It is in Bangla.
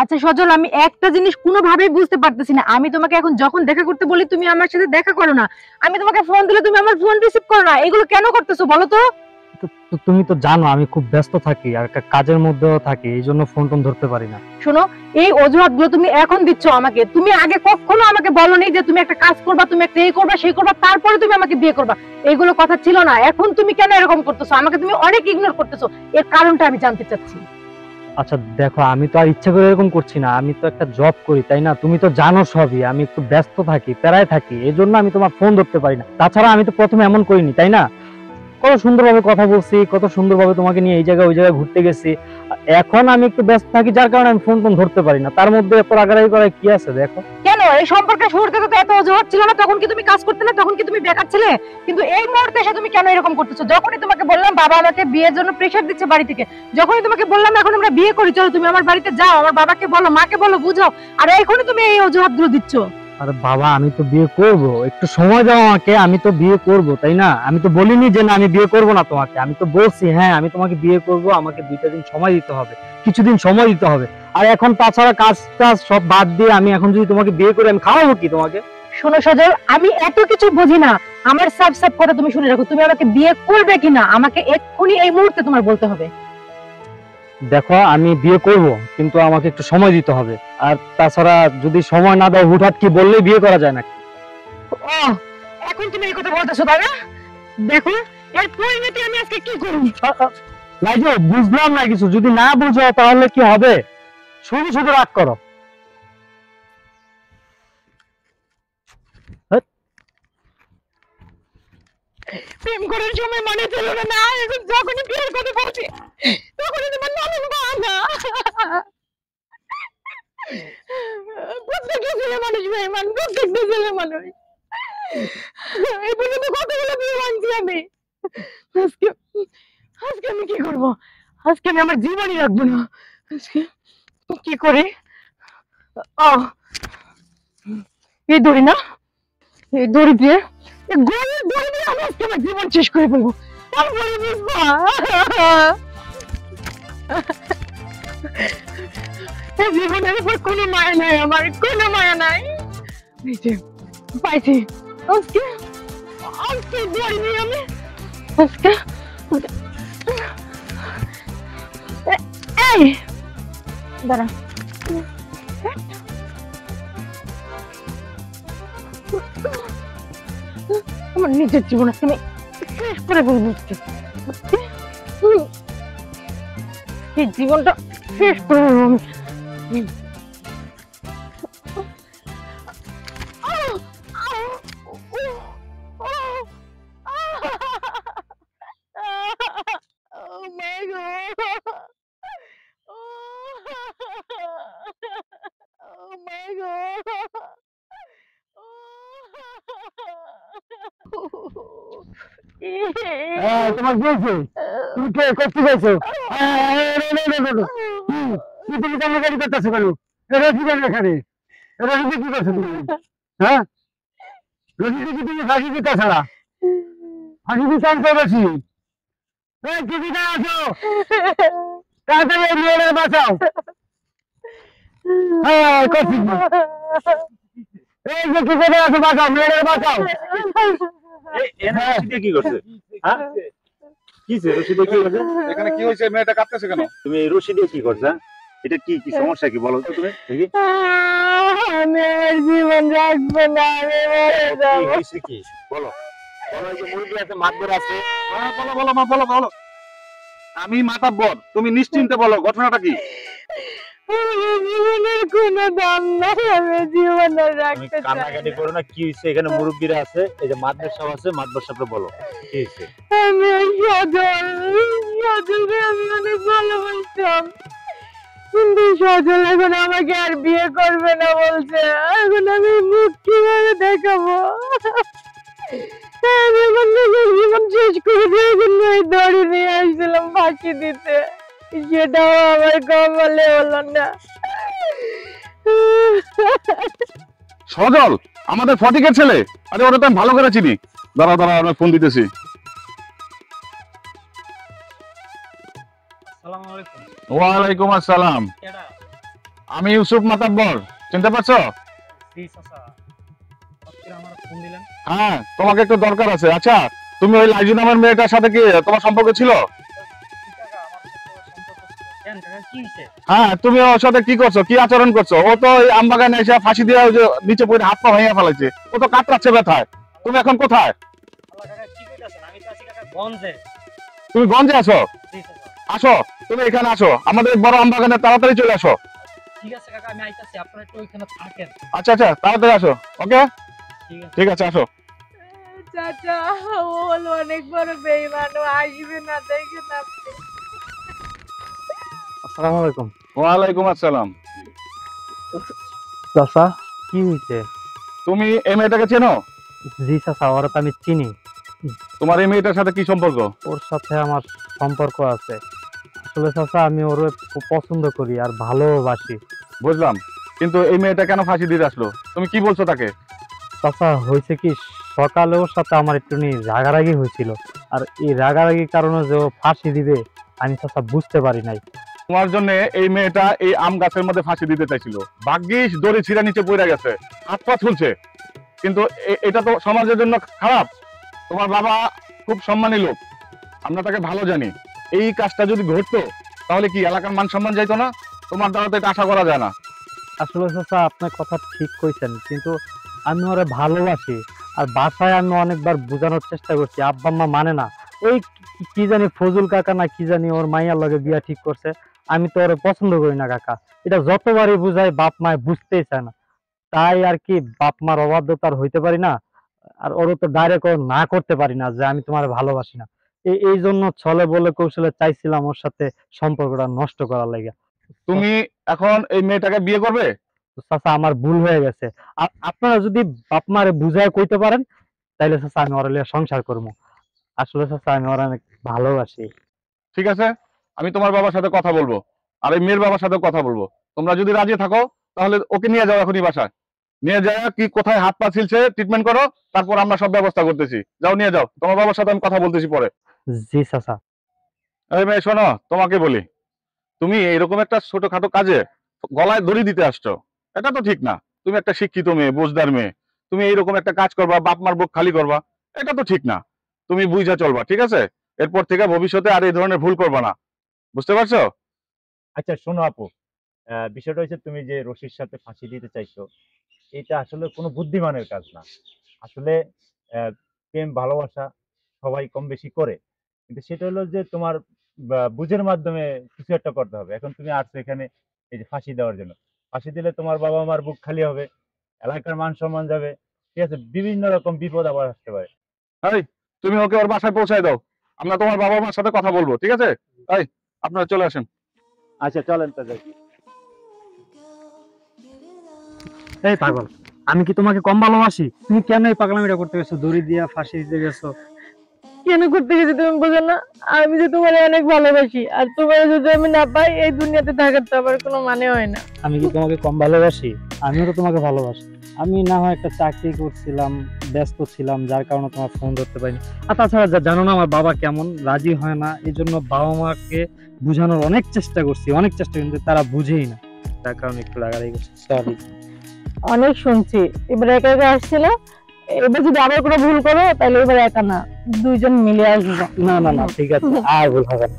আচ্ছা সজল, আমি একটা জিনিস কোনোভাবেই বুঝতে পারতেছি না। আমি তোমাকে এখন যখন দেখা করতে বলি তুমি আমার সাথে দেখা করো না, আমি তোমাকে ফোন দিলে তুমি আমার ফোন রিসিভ করো না, এগুলো কেন করতেছো বলো তো? তুমি তো জানো আমি খুব ব্যস্ত থাকি আর কাজের মধ্যেও থাকি, এই জন্য ফোন টোন ধরতে পারি না। শোনো, এই অজুহাতগুলো তুমি এখন দিচ্ছ আমাকে। তুমি আগে কখনো আমাকে বলোনি যে তুমি একটা কাজ করবা, তুমি একটা এই করবা সেই করবা, তারপরে তুমি আমাকে বিয়ে করবা। এইগুলো কথা ছিল না। এখন তুমি কেন এরকম করতেছো? আমাকে তুমি অনেক ইগনোর করতেছো, এর কারণটা আমি জানতে চাচ্ছি। আচ্ছা দেখো, আমি তো আর ইচ্ছা করে এরকম করছি না, আমি তো একটা জব করি তাই না, তুমি তো জানো সবই। আমি একটু ব্যস্ত থাকি, প্যারায় থাকি, এই জন্য আমি তোমার ফোন ধরতে পারি না। তাছাড়া আমি তো প্রথমে এমন করিনি তাই না, কত সুন্দরভাবে কথা বলছি, কত সুন্দরভাবে তোমাকে নিয়ে এই জায়গায় ওই জায়গায় ঘুরতে গেছি। এখন আমি একটু ব্যস্ত থাকি যার কারণে আমি ফোন টোন ধরতে পারি না। তার মধ্যে এত রাগারাগি করার কি আছে দেখো। কেন এই সম্পর্কের শুরুতে তো এত অজুহাত ছিল না? তখন কি তুমি কাজ করতে না? তখন কি তুমি বেকার ছিলে? কিন্তু এই মুহূর্তে এসে তুমি কেন এরকম করতেছো? যখনই তোমাকে বললাম বাবা আমাকে বিয়ের জন্য প্রেসার দিচ্ছে বাড়ি থেকে, যখনই তোমাকে বললাম এখন আমরা বিয়ে করি, চলো তুমি আমার বাড়িতে যাও, আমার বাবাকে বলো, মাকে বলো, বুঝাও, আর এখনই তুমি এই অজুহাতগুলো দিচ্ছ। আরে বাবা, আমি তো বিয়ে করব, একটু সময় দাও আমাকে, আমি তো বিয়ে করব তাই না। আমি তো বলিনি যে না আমি বিয়ে করব না তোমাকে, আমি তো বলছি হ্যাঁ আমি তোমাকে বিয়ে করব, আমাকে 2টা দিন সময় দিতে হবে, কিছুদিন সময় দিতে হবে। আর এখন তাছাড়া কাজ টাজ সব বাদ দিয়ে আমি এখন যদি তোমাকে বিয়ে করি আমি খাওয়াবো কি তোমাকে? শোনো সজল, আমি এত কিছু বুঝি না। আমার সাফ সাফ কথা তুমি শুনে রাখো, তুমি আমাকে বিয়ে করবে কিনা আমাকে এক্ষুনি এই মুহূর্তে তোমার বলতে হবে। দেখো আমি বিয়ে করব, কিন্তু আমাকে একটু সময় দিতে হবে। আর তাছাড়া যদি সময় না দাও হুটহাট কি বললেই বিয়ে করা যায় নাকি? ও, এখন তুমি এই কথা বলতেছো তাই না? দেখো এর পরিণতি আমি আজকে কি করব। লাইজো, বুঝলাম না কিছু, যদি না বুঝো তাহলে কি হবে? শুধু শুধু রাগ করো। প্রেম করার সময় মনে ছিল না, না এখন যখনই বিয়ের কথা বলছি তখনই তোমার নাম বানা। প্রত্যেকটা ছেলে মানুষ মেহমান, প্রত্যেকটা ছেলে মানুষ। এই পর্যন্ত কতগুলো বিয়ে ভাঙছি আমি। আজকে আজকে আমি কি করব? আজকে আমি আমার জীবনই রাখবো না। আজকে কি করে? ও, এই দড়ি না, এই দড়ি দিয়ে, এই গলার দড়ি দিয়ে আমি আজকে আমার জীবন শেষ করে ফেলবো। তারপরে বুঝবা এই জীবনের উপর কোনো মায়া নাই, আমার কোনো মায়া নাই। এই যে পাইছি, আজকে আজকে দড়ি নিয়ে আমি আজকে এই দাঁড়া, আমার নিজের জীবন আজকে আমি শেষ করে ফেলবো। এই জীবনটা শেষ করে ফেলবো আমি। তোমার বলছো তুমি কে করতে চাইছো? তুমি কান্নাকাটি করতেছো কেন? রশি কেন এখানে? রশিদে কি করছো তুমি? হ্যাঁ, রশিদে কি তুমি ফাঁসি দিতে ছাড়া ফাঁসি দিতে আনছো রশি? তুমি না আসো, তাড়াতাড়ি এই মেয়েদের বাঁচাও। হ্যাঁ করছি, এই যে কি করে আছো, বাঁচাও মেয়েদের বাঁচাও। কি করছে? হ্যাঁ কি রশিদে কি করছে? এখানে কি হয়েছে? মেয়েটা কাঁদতেছে কেন? তুমি এই রশি দিয়ে কি করছো? এটা কি কি সমস্যা কি বলো তো তুমি দেখি। আমি আর জীবন রাখবো না, আমি মরে যাবো। কি বলো, বলো। এই যে মুরগি আছে, মাতবর আছে। বলো বলো মা, বলো বলো। আমি মাতাব্বর, তুমি নিশ্চিন্তে বলো ঘটনাটা কি। জীবনের কোনো দাম নাই, আমি জীবন তুমি রাখতে চাই কান্নাকাটি করো না। কি হয়েছে? এখানে মুরব্বীরা আছে, এই যে মাতবর সাহেব আছে, মাতবর সাহেবকে বলো কি হয়েছে। আমি সজলকে আমি অনেক ভালোবাসতাম, কিন্তু সজল এখন আমাকে আর বিয়ে করবে না বলছে। এখন আমি মুখ কিভাবে দেখাবো? আমি এখন নিজের জীবন শেষ করে দিয়ে কিন্তু এই দড়ি নিয়ে আসছিলাম ফাঁকি দিতে, সেটাও আমার কপালে হলো না। সজল আমাদের ফটিকের ছেলে? আরে ওটা তো আমি ভালো করে চিনি। দাঁড়া দাঁড়া, আমি ফোন দিতেছি। ওয়ালাইকুম আসসালাম। আমি ইউসুফ মাতাব্বর, চিনতে পারছো? হ্যাঁ, তোমাকে একটু দরকার আছে। আচ্ছা, তুমি ওই লাইজু নামের মেয়েটার সাথে কি তোমার সম্পর্ক ছিল? হ্যাঁ, তুমি ওর সাথে কি করছো, কি আচরণ করছো? ও তো ওই আমবাগানে এসে ফাঁসি দিয়ে ওই যে নিচে পড়ে হাত পা ভেঙে ফেলাইছে, ও তো কাতরাচ্ছে ব্যথায়। তুমি এখন কোথায়? তুমি গঞ্জে আছো? আসো, তুমি এখানে আসো, আমাদের বড় আমবাগানে তাড়াতাড়ি চলে আসো। আচ্ছা আচ্ছা, তাড়াতাড়ি আসো। ওকে, ঠিক আছে, আসো। চাচা, ও হলো অনেক বড় বেঈমান, ও আসবে না, দেখেন আপনি। আসসালামু আলাইকুম। ওয়ালাইকুম আসসালাম। চাচা, কি হয়েছে? তুমি এই মেয়েটাকে চেনো? জি চাচা, ওরা তো আমি চিনি। তোমার এই মেয়েটার সাথে কি সম্পর্ক? ওর সাথে আমার সম্পর্ক আছে। আসলে চাচা, আমি ওর পছন্দ করি আর ভালোবাসি। বুঝলাম, কিন্তু এই মেয়েটা কেন ফাঁসি দিতে আসলো? তুমি কি বলছো তাকে? চাচা, হয়েছে কি, সকালে ওর সাথে আমার একটু রাগারাগি হয়েছিল, আর এই রাগারাগির কারণে যে ও ফাঁসি দিবে আমি চাচা বুঝতে পারি নাই। তোমার জন্য এই মেয়েটা এই আম গাছের মধ্যে ফাঁসি দিতে চাইছিল, ভাগ্যিস দড়ি ছিঁড়া নিচে পড়ে গেছে, হাত পা ঝুলছে। কিন্তু এটা তো সমাজের জন্য খারাপ। তোমার বাবা খুব সম্মানী লোক, আমরা তাকে ভালো জানি। এই কাজটা যদি ঘটতো তাহলে কি এলাকার মান সম্মান যাইতো না? তোমার দ্বারা তো এটা আশা করা যায় না। আসলে চাচা, আপনার কথা ঠিক কইছেন, কিন্তু আমি ওরে ভালোবাসি। আর বাসায় আমি অনেকবার বোঝানোর চেষ্টা করছি, আব্বা আম্মা মানে না। ওই কি জানি ফজল কাকা না কি জানি ওর মাইয়ার লগে বিয়া ঠিক করছে। আমি তো ওরে পছন্দ করি না কাকা, এটা যতবারই বুঝাই বাপ মায় বুঝতেই চায় না। তাই আর কি, বাপ মার অবাধ্যতার হইতে পারি না, আর ওরও তো ডাইরেক্ট না করতে পারি না যে আমি তোমার ভালোবাসি না। এই জন্য ছলে বলে কৌশলে চাইছিলাম ওর সাথে সম্পর্কটা নষ্ট করার লাগে। তুমি এখন এই মেয়েটাকে বিয়ে করবে? চাচা, আমার ভুল হয়ে গেছে। আপনারা যদি বাপ মারে বুঝায় কইতে পারেন তাইলে চাচা আমি ওর লিয়ে সংসার করবো। আসলে চাচা, আমি ওর অনেক ভালোবাসি। ঠিক আছে, আমি তোমার বাবার সাথে কথা বলবো, আর এই মেয়ের বাবার সাথে কথা বলবো। তোমরা যদি রাজি থাকো তাহলে ওকে নিয়ে যাও এখনই বাসায়। নিয়ে যাও, কি কোথায় হাত পা ছিলছে ট্রিটমেন্ট করো, তারপর আমরা সব ব্যবস্থা করতেছি। যাও, নিয়ে যাও, তোমার বাবার সাথে আমি কথা বলতেছি পরে। জি চাচা। এই মেয়ে শোনো, তোমাকে বলি, তুমি এইরকম একটা ছোটখাটো কাজে গলায় দড়ি দিতে আসছো, এটা তো ঠিক না। তুমি একটা শিক্ষিত মেয়ে, বুঝদার মেয়ে, তুমি এইরকম একটা কাজ করবা, বাপ মার বুক খালি করবা, এটা তো ঠিক না। তুমি বুঝা চলবা, ঠিক আছে? এরপর থেকে ভবিষ্যতে আর এই ধরনের ভুল করবা না, বুঝতে পারছো? আচ্ছা শোনো আপু, বিষয়টা হচ্ছে তুমি যে রশির সাথে ফাঁসি দিতে চাইছো, এটা আসলে কোনো বুদ্ধিমানের কাজ না। আসলে প্রেম ভালোবাসা সবাই কম বেশি করে, কিন্তু সেটা হলো যে তোমার বুঝের মাধ্যমে কিছু একটা করতে হবে। এখন তুমি আসছো এখানে এই যে ফাঁসি দেওয়ার জন্য, ফাঁসি দিলে তোমার বাবা মার বুক খালি হবে, এলাকার মান সম্মান যাবে, ঠিক আছে, বিভিন্ন রকম বিপদ আবার আসতে পারে। এই, তুমি ওকে ওর বাসায় পৌঁছায় দাও, আমরা তোমার বাবা মার সাথে কথা বলবো, ঠিক আছে? এই, আপনারা চলে আসেন। আচ্ছা চলেন তো যাই। এই পাগল, আমি কি তোমাকে কম ভালোবাসি? তুমি কেন এই পাগলামিটা করতে গেছো, দড়ি দিয়া ফাঁসি দিতে গেছো? কেন করতে গেছি তুমি বোঝো না? আমি যে তোমার অনেক ভালোবাসি, আর তোমার যদি আমি না পাই এই দুনিয়াতে থাকার তো আবার কোনো মানে হয় না। আমি কি তোমাকে কম ভালোবাসি? আমিও তো তোমাকে ভালোবাসি। আমি না হয় একটা চাকরি করছিলাম, ব্যস্ত ছিলাম, যার কারণে তোমার ফোন ধরতে পারিনি। আর তাছাড়া জানো না আমার বাবা কেমন, রাজি হয় না। এই জন্য বাবা মাকে বুঝানোর অনেক চেষ্টা করছি, অনেক চেষ্টা, কিন্তু তারা বুঝেই না, যার কারণে একটু রাগারাগি করছি। সরি। অনেক শুনছি, এবার একা একা আসছিল, এবার যদি আবার কোনো ভুল করো তাহলে এবার একা না, দুইজন মিলে আসবো। না না না, ঠিক আছে, আর ভুল হবে না।